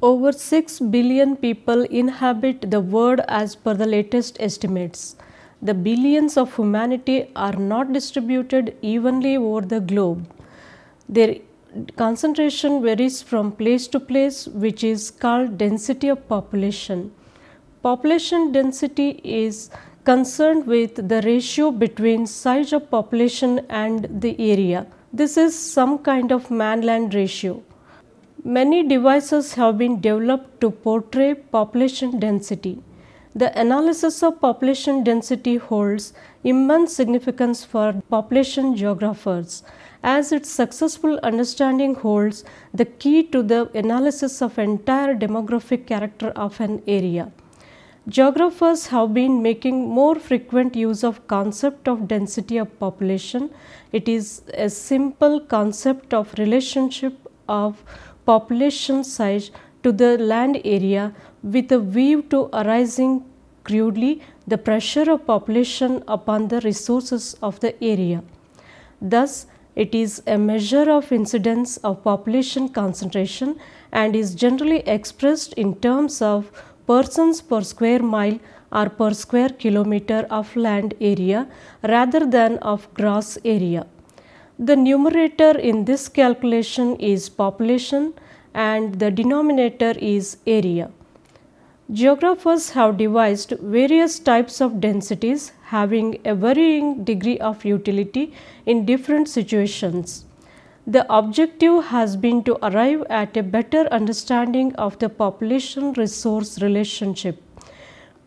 Over 6 billion people inhabit the world as per the latest estimates. The billions of humanity are not distributed evenly over the globe. Their concentration varies from place to place, which is called density of population. Population density is concerned with the ratio between size of population and the area. This is some kind of man-land ratio. Many devices have been developed to portray population density. The analysis of population density holds immense significance for population geographers, as its successful understanding holds the key to the analysis of entire demographic character of an area. Geographers have been making more frequent use of concept of density of population. It is a simple concept of relationship of population size to the land area with a view to arising crudely the pressure of population upon the resources of the area. Thus, it is a measure of incidence of population concentration and is generally expressed in terms of persons per square mile or per square kilometer of land area rather than of gross area. The numerator in this calculation is population and the denominator is area. Geographers have devised various types of densities having a varying degree of utility in different situations. The objective has been to arrive at a better understanding of the population resource relationship.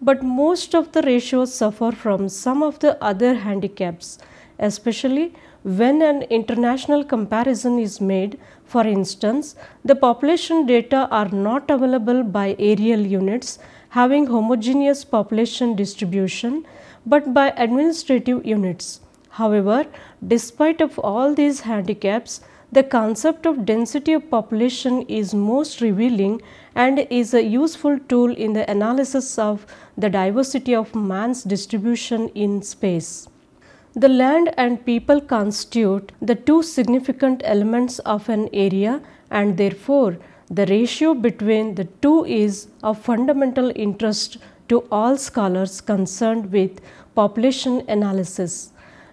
But most of the ratios suffer from some of the other handicaps, especially when an international comparison is made. For instance, the population data are not available by aerial units having homogeneous population distribution, but by administrative units. However, despite of all these handicaps, the concept of density of population is most revealing and is a useful tool in the analysis of the diversity of man's distribution in space. The land and people constitute the two significant elements of an area, and therefore the ratio between the two is of fundamental interest to all scholars concerned with population analysis.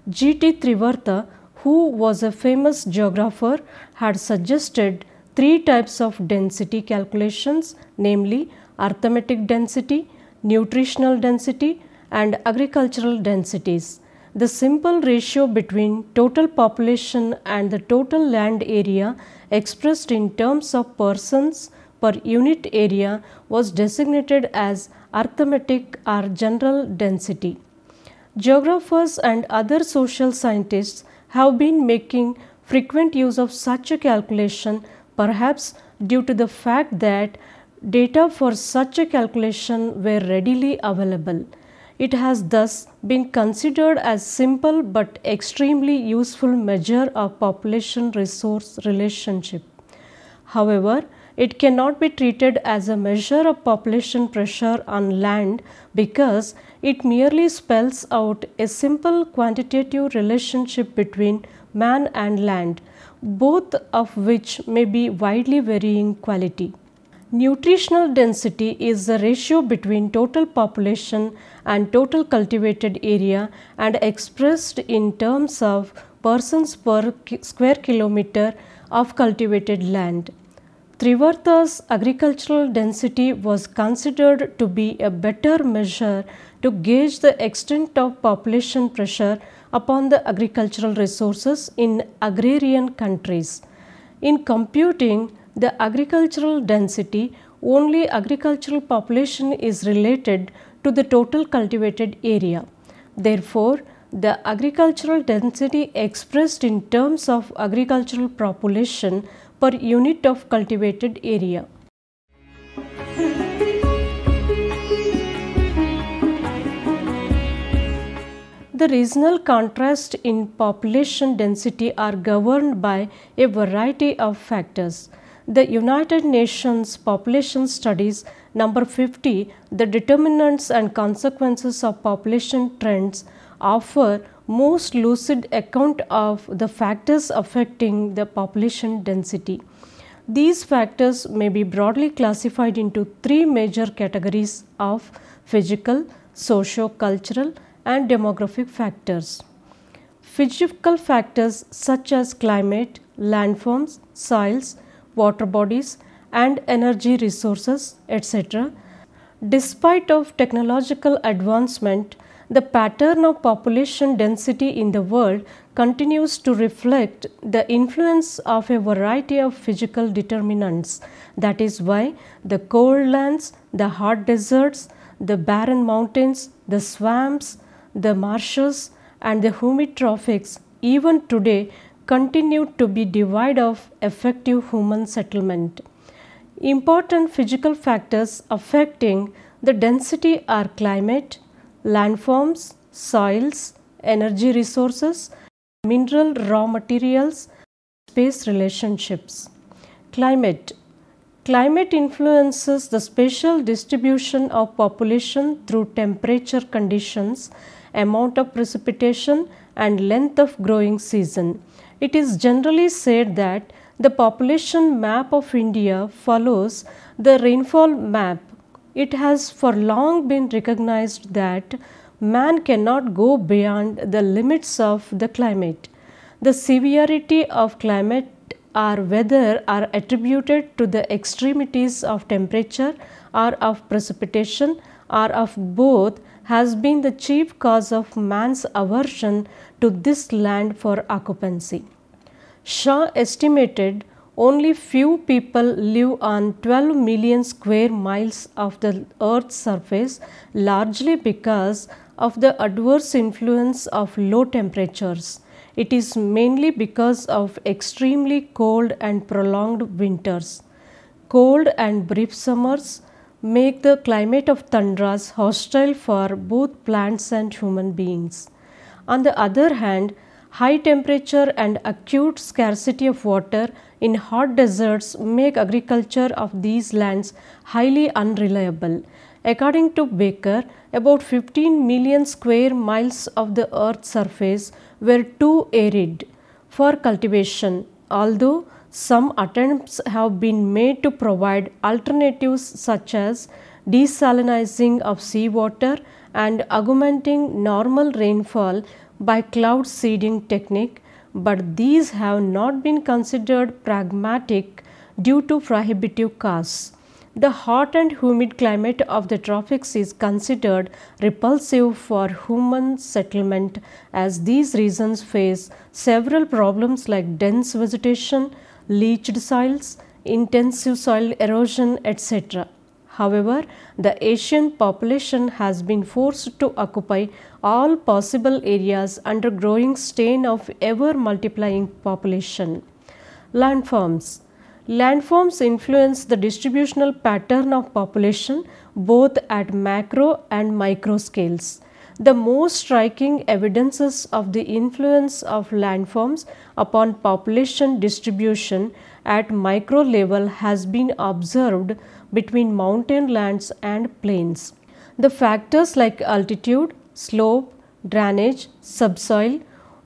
G.T. Trivartha, who was a famous geographer, had suggested three types of density calculations, namely arithmetic density, nutritional density, and agricultural densities. The simple ratio between total population and the total land area expressed in terms of persons per unit area was designated as arithmetic or general density. Geographers and other social scientists have been making frequent use of such a calculation, perhaps due to the fact that data for such a calculation were readily available. It has thus been considered as simple but extremely useful measure of population resource relationship. However, it cannot be treated as a measure of population pressure on land because it merely spells out a simple quantitative relationship between man and land, both of which may be widely varying quality. Nutritional density is the ratio between total population and total cultivated area and expressed in terms of persons per square kilometer of cultivated land. Trivartha's agricultural density was considered to be a better measure to gauge the extent of population pressure upon the agricultural resources in agrarian countries. In computing the agricultural density, only agricultural population is related to the total cultivated area. Therefore, the agricultural density expressed in terms of agricultural population per unit of cultivated area. The regional contrast in population density are governed by a variety of factors. The United Nations Population Studies number 50, the determinants and consequences of population trends, offer most lucid account of the factors affecting the population density. These factors may be broadly classified into three major categories of physical, socio-cultural and demographic factors. Physical factors such as climate, landforms, soils, water bodies and energy resources, etc. Despite of technological advancement, the pattern of population density in the world continues to reflect the influence of a variety of physical determinants. That is why the cold lands, the hot deserts, the barren mountains, the swamps, the marshes and the humid tropics even today continue to be devoid of effective human settlement. Important physical factors affecting the density are climate, landforms, soils, energy resources, mineral raw materials, space relationships. Climate. Climate influences the spatial distribution of population through temperature conditions, amount of precipitation and length of growing season. It is generally said that the population map of India follows the rainfall map. It has for long been recognized that man cannot go beyond the limits of the climate. The severity of climate or weather are attributed to the extremities of temperature or of precipitation or of both has been the chief cause of man's aversion to this land for occupancy. Shaw estimated only few people live on 12 million square miles of the earth's surface, largely because of the adverse influence of low temperatures. It is mainly because of extremely cold and prolonged winters. Cold and brief summers make the climate of tundras hostile for both plants and human beings. On the other hand, high temperature and acute scarcity of water in hot deserts make agriculture of these lands highly unreliable. According to Baker, about 15 million square miles of the earth's surface were too arid for cultivation, although some attempts have been made to provide alternatives such as desalinizing of seawater and augmenting normal rainfall by cloud seeding technique, but these have not been considered pragmatic due to prohibitive costs. The hot and humid climate of the tropics is considered repulsive for human settlement, as these regions face several problems like dense vegetation, leached soils, intensive soil erosion, etc. However, the Asian population has been forced to occupy all possible areas under growing strain of ever multiplying population. Landforms. Landforms influence the distributional pattern of population both at macro and micro scales. The most striking evidences of the influence of landforms upon population distribution at micro level has been observed between mountain lands and plains. The factors like altitude, slope, drainage, subsoil,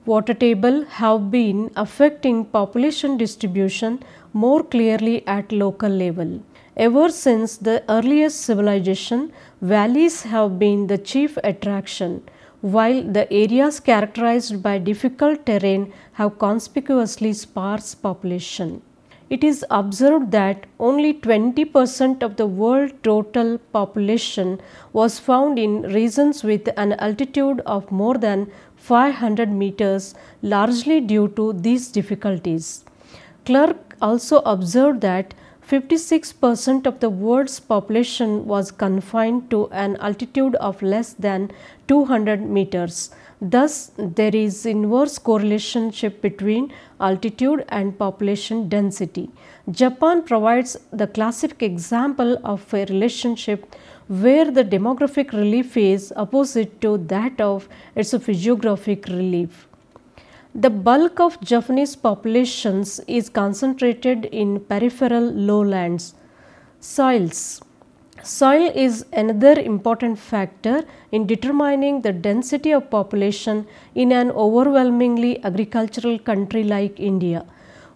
water table have been affecting population distribution more clearly at local level. Ever since the earliest civilization, valleys have been the chief attraction, while the areas characterized by difficult terrain have conspicuously sparse population. It is observed that only 20% of the world total population was found in regions with an altitude of more than 500 meters, largely due to these difficulties. Clark also observed that 56% of the world's population was confined to an altitude of less than 200 meters. Thus, there is inverse correlation between altitude and population density. Japan provides the classic example of a relationship where the demographic relief is opposite to that of its physiographic relief. The bulk of Japanese populations is concentrated in peripheral lowlands. Soils. Soil is another important factor in determining the density of population in an overwhelmingly agricultural country like India.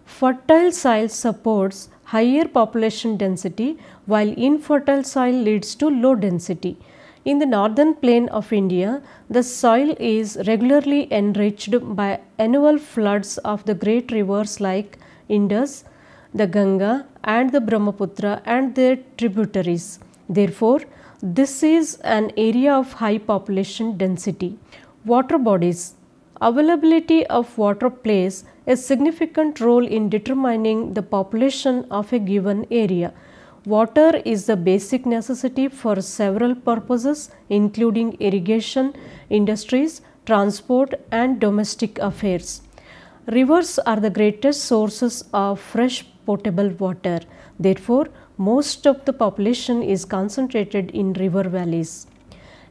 Fertile soil supports higher population density, while infertile soil leads to low density. In the northern plain of India, the soil is regularly enriched by annual floods of the great rivers like Indus, the Ganga and the Brahmaputra and their tributaries. Therefore, this is an area of high population density. Water bodies. Availability of water plays a significant role in determining the population of a given area. Water is the basic necessity for several purposes including irrigation, industries, transport and domestic affairs. Rivers are the greatest sources of fresh potable water. Therefore, most of the population is concentrated in river valleys.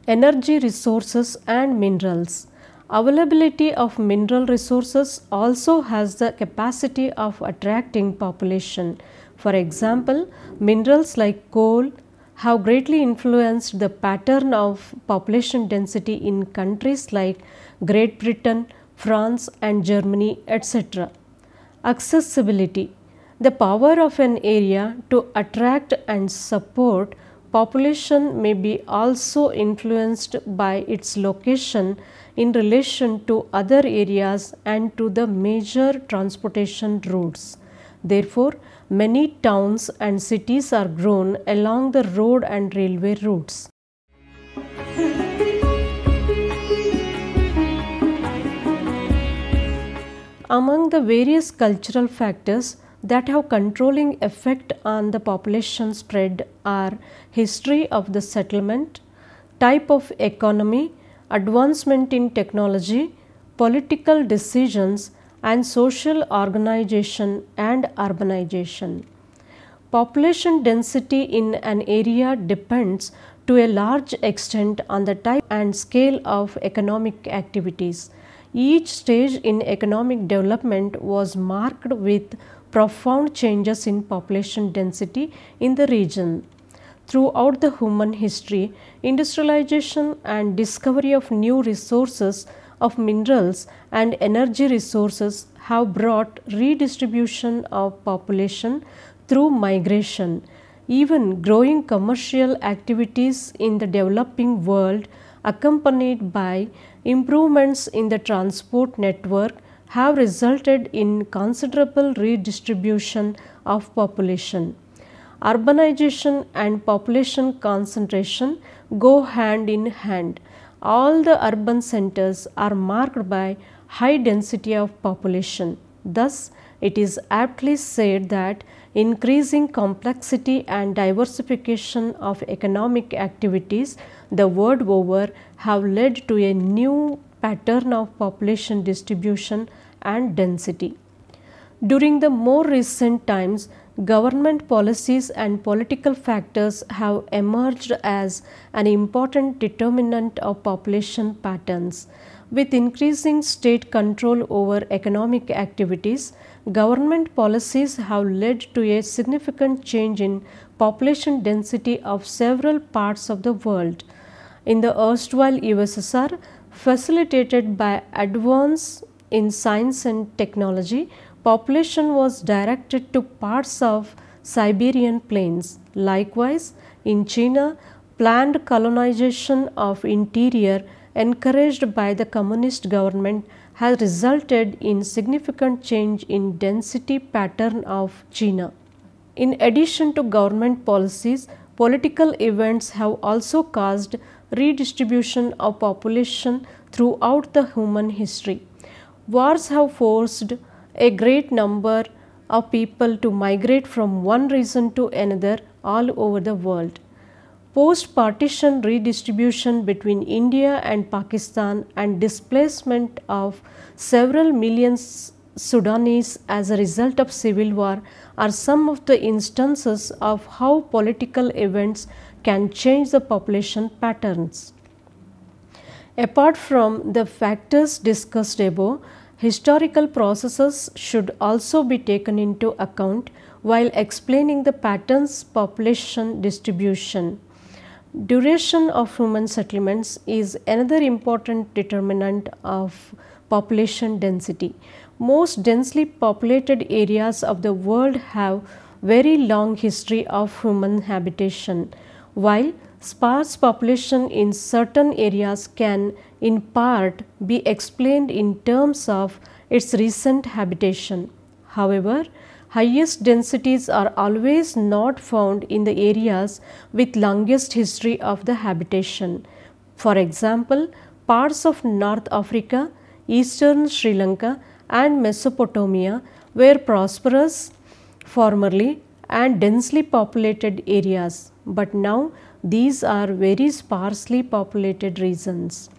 Energy resources and minerals. Availability of mineral resources also has the capacity of attracting population. For example, minerals like coal have greatly influenced the pattern of population density in countries like Great Britain, France and Germany, etc. Accessibility. The power of an area to attract and support population may be also influenced by its location in relation to other areas and to the major transportation routes. Therefore, many towns and cities are grown along the road and railway routes. Among the various cultural factors that have controlling effect on the population spread are history of the settlement, type of economy, advancement in technology, political decisions and social organization and urbanization. Population density in an area depends to a large extent on the type and scale of economic activities. Each stage in economic development was marked with profound changes in population density in the region. Throughout the human history, industrialization and discovery of new resources of minerals and energy resources have brought redistribution of population through migration. Even growing commercial activities in the developing world, accompanied by improvements in the transport network, have resulted in considerable redistribution of population. Urbanization and population concentration go hand in hand. All the urban centers are marked by high density of population. Thus, it is aptly said that increasing complexity and diversification of economic activities the world over have led to a new pattern of population distribution and density. During the more recent times, government policies and political factors have emerged as an important determinant of population patterns. With increasing state control over economic activities, government policies have led to a significant change in population density of several parts of the world. In the erstwhile USSR, facilitated by advance in science and technology, population was directed to parts of Siberian plains. Likewise, in China, planned colonization of interior encouraged by the communist government has resulted in significant change in density pattern of China. In addition to government policies, political events have also caused redistribution of population throughout the human history. Wars have forced a great number of people to migrate from one region to another all over the world. Post-partition redistribution between India and Pakistan and displacement of several million Sudanese as a result of civil war are some of the instances of how political events can change the population patterns. Apart from the factors discussed above, historical processes should also be taken into account while explaining the patterns population distribution. Duration of human settlements is another important determinant of population density. Most densely populated areas of the world have very long history of human habitation, while sparse population in certain areas can in part be explained in terms of its recent habitation. However, highest densities are always not found in the areas with longest history of the habitation. For example, parts of North Africa, eastern Sri Lanka and Mesopotamia were prosperous formerly and densely populated areas, but now these are very sparsely populated regions.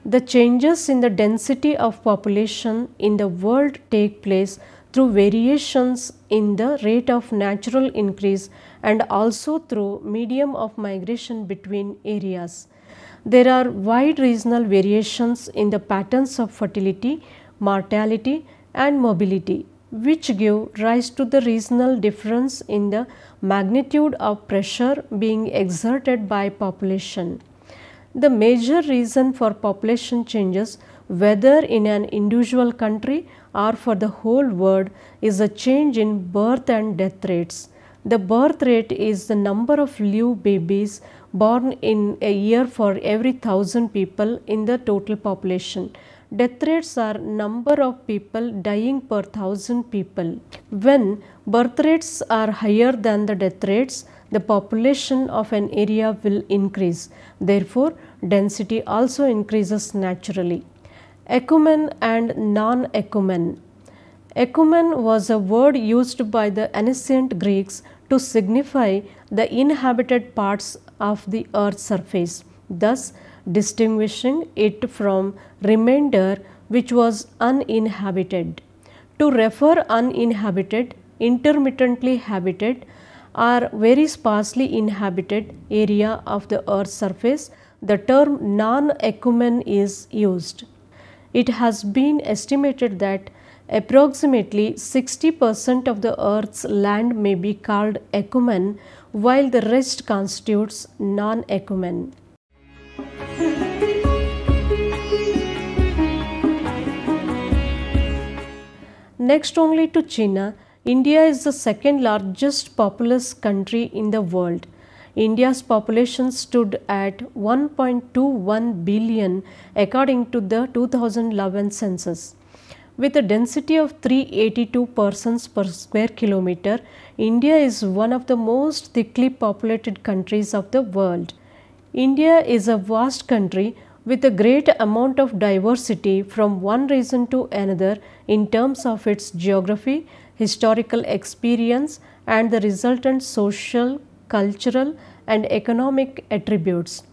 The changes in the density of population in the world take place through variations in the rate of natural increase and also through medium of migration between areas. There are wide regional variations in the patterns of fertility, mortality and mobility, which give rise to the regional difference in the magnitude of pressure being exerted by population. The major reason for population changes, whether in an individual country or for the whole world, is a change in birth and death rates. The birth rate is the number of live babies born in a year for every 1,000 people in the total population. Death rates are number of people dying per 1,000 people. When birth rates are higher than the death rates, the population of an area will increase. Therefore, density also increases naturally. Ecumen and non-ecumen. Ecumen was a word used by the ancient Greeks to signify the inhabited parts of the earth's surface, thus distinguishing it from remainder which was uninhabited. To refer uninhabited, intermittently habited or very sparsely inhabited area of the earth's surface, the term non-ecumen is used. It has been estimated that approximately 60% of the earth's land may be called ecumen, while the rest constitutes non-ecumen. Next only to China, India is the second largest populous country in the world. India's population stood at 1.21 billion according to the 2011 census. With a density of 382 persons per square kilometer, India is one of the most thickly populated countries of the world. India is a vast country with a great amount of diversity from one region to another in terms of its geography, historical experience and the resultant social, cultural and economic attributes.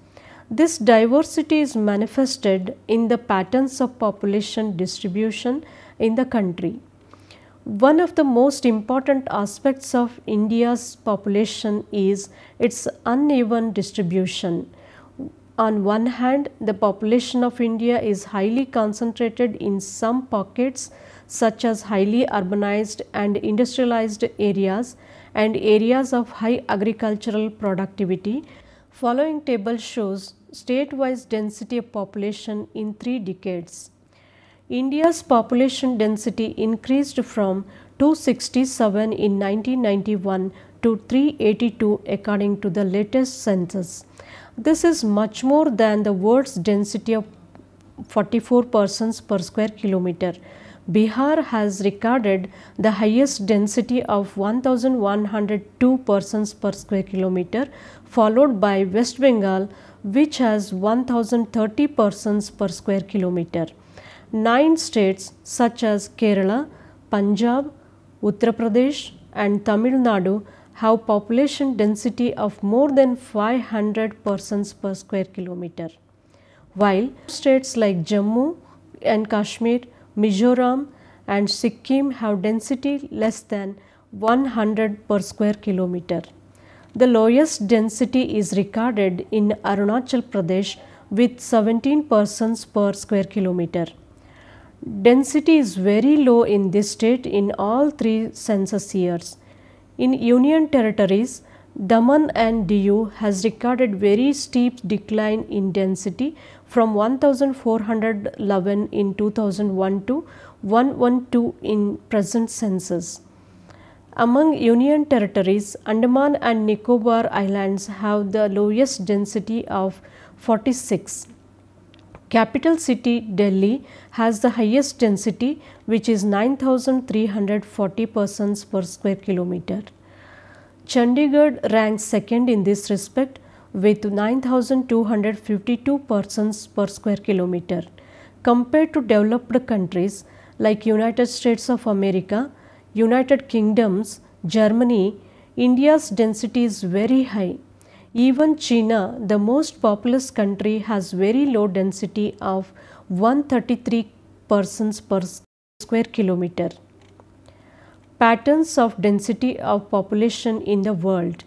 This diversity is manifested in the patterns of population distribution in the country. One of the most important aspects of India's population is its uneven distribution. On one hand, the population of India is highly concentrated in some pockets such as highly urbanized and industrialized areas and areas of high agricultural productivity. Following table shows state-wise density of population in 3 decades. India's population density increased from 267 in 1991 to 382 according to the latest census. This is much more than the world's density of 44 persons per square kilometer. Bihar has recorded the highest density of 1102 persons per square kilometer, followed by West Bengal, which has 1030 persons per square kilometer. 9 states such as Kerala, Punjab, Uttar Pradesh and Tamil Nadu have population density of more than 500 persons per square kilometer, while states like Jammu and Kashmir, Mizoram and Sikkim have density less than 100 per square kilometer. The lowest density is recorded in Arunachal Pradesh with 17 persons per square kilometer. Density is very low in this state in all 3 census years. In union territories, Daman and Diu has recorded very steep decline in density from 1411 in 2001 to 112 in present census. Among Union territories, Andaman and Nicobar Islands have the lowest density of 46. Capital city Delhi has the highest density, which is 9,340 persons per square kilometer. Chandigarh ranks second in this respect with 9,252 persons per square kilometer. Compared to developed countries like United States of America, United Kingdoms, Germany, India's density is very high. Even China, the most populous country, has very low density of 133 persons per square kilometer. Patterns of density of population in the world.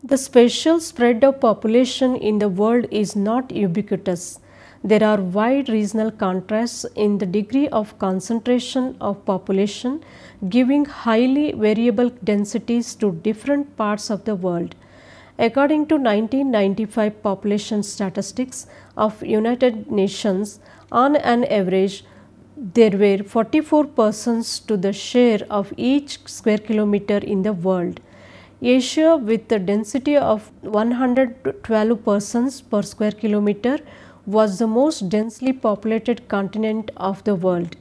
The spatial spread of population in the world is not ubiquitous. There are wide regional contrasts in the degree of concentration of population, giving highly variable densities to different parts of the world. According to 1995 population statistics of United Nations, on an average, there were 44 persons to the share of each square kilometer in the world. Asia, with the density of 112 persons per square kilometer, was the most densely populated continent of the world.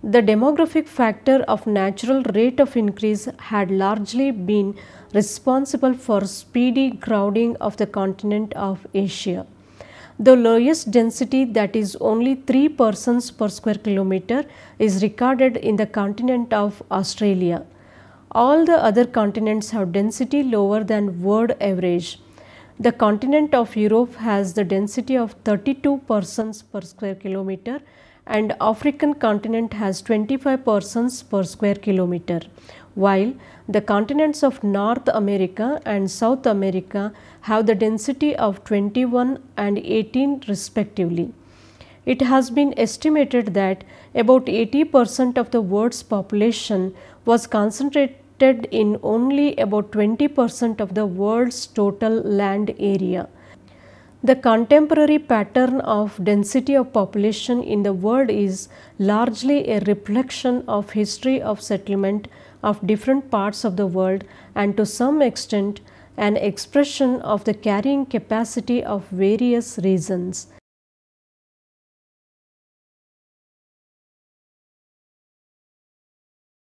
The demographic factor of natural rate of increase had largely been responsible for speedy crowding of the continent of Asia. The lowest density, that is only 3 persons per square kilometer, is recorded in the continent of Australia. All the other continents have density lower than world average. The continent of Europe has the density of 32 persons per square kilometer and African continent has 25 persons per square kilometer, while the continents of North America and South America have the density of 21 and 18 respectively. It has been estimated that about 80% of the world's population was concentrated in only about 20% of the world's total land area. The contemporary pattern of density of population in the world is largely a reflection of history of settlement of different parts of the world and to some extent an expression of the carrying capacity of various regions.